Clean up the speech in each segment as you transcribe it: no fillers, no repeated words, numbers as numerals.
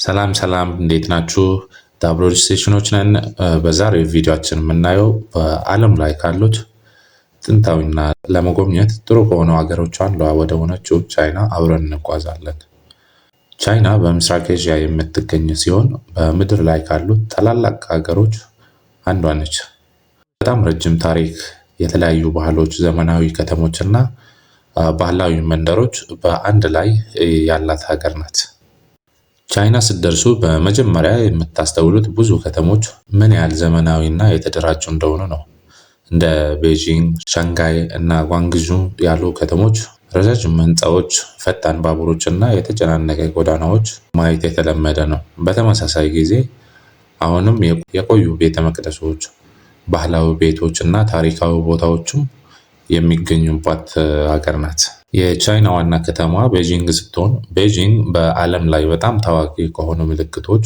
ሰላም ሰላም እንዴት ናችሁ? ዳብሮ ስቴሽኖች ነን። በዛሬው ቪዲዮአችን የምናየው በዓለም ላይ ካሉት ጥንታዊና ለመጎብኘት ጥሩ ከሆኑ ሀገሮች አንዷ ወደ ሆነችው ቻይና አብረን እንጓዛለን። ቻይና በምስራቅ ኤዥያ የምትገኝ ሲሆን በምድር ላይ ካሉት ታላላቅ ሀገሮች አንዷ ነች። በጣም ረጅም ታሪክ፣ የተለያዩ ባህሎች፣ ዘመናዊ ከተሞች እና ባህላዊ መንደሮች በአንድ ላይ ያላት ሀገር ናት። ቻይና ስትደርሱ በመጀመሪያ የምታስተውሉት ብዙ ከተሞች ምን ያህል ዘመናዊ እና የተደራጁ እንደሆኑ ነው። እንደ ቤጂንግ፣ ሻንጋይ እና ጓንግዡ ያሉ ከተሞች ረዣዥም ሕንፃዎች፣ ፈጣን ባቡሮች እና የተጨናነቀ ጎዳናዎች ማየት የተለመደ ነው። በተመሳሳይ ጊዜ አሁንም የቆዩ ቤተ መቅደሶች፣ ባህላዊ ቤቶች እና ታሪካዊ ቦታዎችም የሚገኙባት ሀገር ናት። የቻይና ዋና ከተማ ቤጂንግ ስትሆን ቤጂንግ በዓለም ላይ በጣም ታዋቂ ከሆኑ ምልክቶች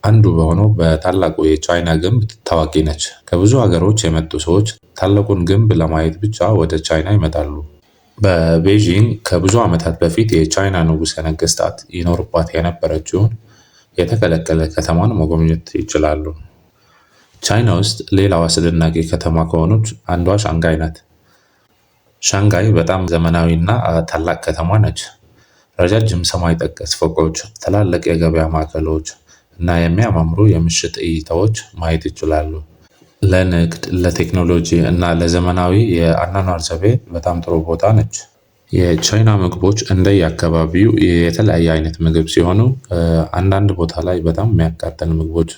አንዱ በሆነው በታላቁ የቻይና ግንብ ታዋቂ ነች። ከብዙ ሀገሮች የመጡ ሰዎች ታላቁን ግንብ ለማየት ብቻ ወደ ቻይና ይመጣሉ። በቤጂንግ ከብዙ ዓመታት በፊት የቻይና ንጉሠ ነገሥታት ይኖሩባት የነበረችውን የተከለከለ ከተማን መጎብኘት ይችላሉ። ቻይና ውስጥ ሌላው አስደናቂ ከተማ ከሆኑት አንዷ ሻንጋይ ናት። ሻንጋይ በጣም ዘመናዊ እና ታላቅ ከተማ ነች። ረጃጅም ሰማይ ጠቀስ ፎቆች፣ ትላልቅ የገበያ ማዕከሎች እና የሚያማምሩ የምሽት እይታዎች ማየት ይችላሉ። ለንግድ፣ ለቴክኖሎጂ እና ለዘመናዊ የአኗኗር ዘይቤ በጣም ጥሩ ቦታ ነች። የቻይና ምግቦች እንደየአካባቢው የተለያየ አይነት ምግብ ሲሆኑ አንዳንድ ቦታ ላይ በጣም የሚያቃጥል ምግቦች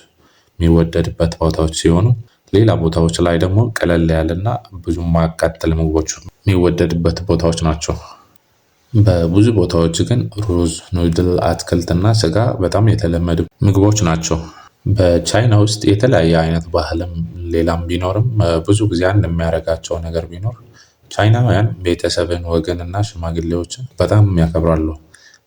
የሚወደድበት ቦታዎች ሲሆኑ ሌላ ቦታዎች ላይ ደግሞ ቀለል ያለና ብዙ የማያቃጥል ምግቦች የሚወደድበት ቦታዎች ናቸው። በብዙ ቦታዎች ግን ሩዝ፣ ኑድል፣ አትክልትና ስጋ በጣም የተለመዱ ምግቦች ናቸው። በቻይና ውስጥ የተለያየ አይነት ባህልም ሌላም ቢኖርም ብዙ ጊዜ አንድ የሚያደርጋቸው ነገር ቢኖር ቻይናውያን ቤተሰብን፣ ወገንና ሽማግሌዎችን በጣም ያከብራሉ።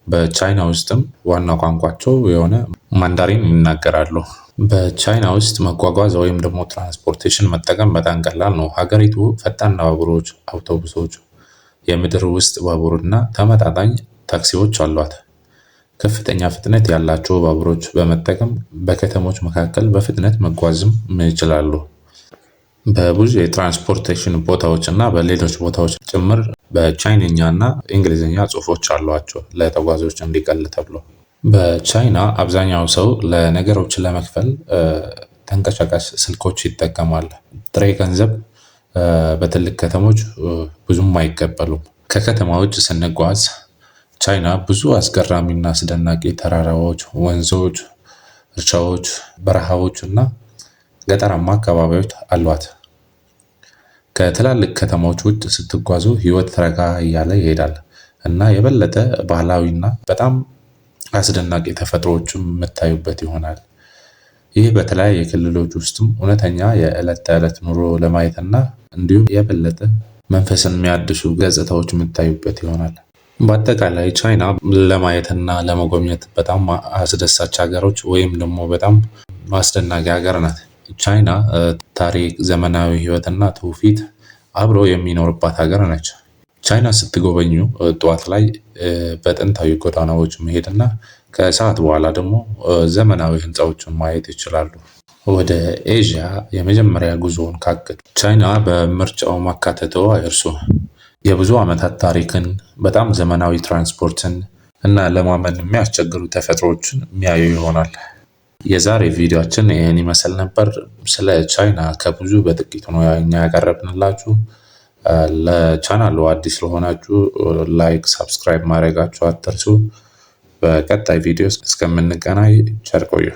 በቻይና ውስጥም ዋና ቋንቋቸው የሆነ ማንዳሪን ይናገራሉ። በቻይና ውስጥ መጓጓዝ ወይም ደግሞ ትራንስፖርቴሽን መጠቀም በጣም ቀላል ነው። ሀገሪቱ ፈጣን ባቡሮች፣ አውቶቡሶች፣ የምድር ውስጥ ባቡር እና ተመጣጣኝ ታክሲዎች አሏት። ከፍተኛ ፍጥነት ያላቸው ባቡሮች በመጠቀም በከተሞች መካከል በፍጥነት መጓዝም ይችላሉ። በብዙ የትራንስፖርቴሽን ቦታዎች እና በሌሎች ቦታዎች ጭምር በቻይንኛ እና እንግሊዝኛ ጽሑፎች አሏቸው ለተጓዦች እንዲቀል ተብሎ። በቻይና አብዛኛው ሰው ለነገሮችን ለመክፈል ተንቀሳቃሽ ስልኮች ይጠቀማል። ጥሬ ገንዘብ በትልቅ ከተሞች ብዙም አይቀበሉም። ከከተማ ውጭ ስንጓዝ ቻይና ብዙ አስገራሚና አስደናቂ ተራራዎች፣ ወንዞች፣ እርሻዎች፣ በረሃዎች እና ገጠራማ አካባቢዎች አሏት። ከትላልቅ ከተሞች ውጭ ስትጓዙ ህይወት ረጋ እያለ ይሄዳል እና የበለጠ ባህላዊና በጣም አስደናቂ ተፈጥሮዎችም የምታዩበት ይሆናል። ይህ በተለያየ ክልሎች ውስጥም እውነተኛ የዕለት ተዕለት ኑሮ ለማየት እና እንዲሁም የበለጠ መንፈስን የሚያድሱ ገጽታዎች የምታዩበት ይሆናል። በአጠቃላይ ቻይና ለማየትና ለመጎብኘት በጣም አስደሳች ሀገሮች ወይም ደግሞ በጣም አስደናቂ ሀገር ናት። ቻይና ታሪክ፣ ዘመናዊ ህይወትና ትውፊት አብሮ የሚኖርባት ሀገር ነች። ቻይና ስትጎበኙ ጠዋት ላይ በጥንታዊ ጎዳናዎች መሄድና ከሰዓት በኋላ ደግሞ ዘመናዊ ህንፃዎችን ማየት ይችላሉ። ወደ ኤዥያ የመጀመሪያ ጉዞውን ካቀዱ ቻይና በምርጫው ማካተተው አይርሱ። የብዙ ዓመታት ታሪክን፣ በጣም ዘመናዊ ትራንስፖርትን እና ለማመን የሚያስቸግሩ ተፈጥሮዎችን የሚያዩ ይሆናል። የዛሬ ቪዲዮአችን ይህን ይመስል ነበር። ስለ ቻይና ከብዙ በጥቂቱ ነው እኛ ያቀረብንላችሁ። ለቻናሉ አዲስ ስለሆናችሁ ላይክ፣ ሰብስክራይብ ማድረጋችሁ አትርሱ። በቀጣይ ቪዲዮ እስከምንገናኝ ቸር ቆዩ።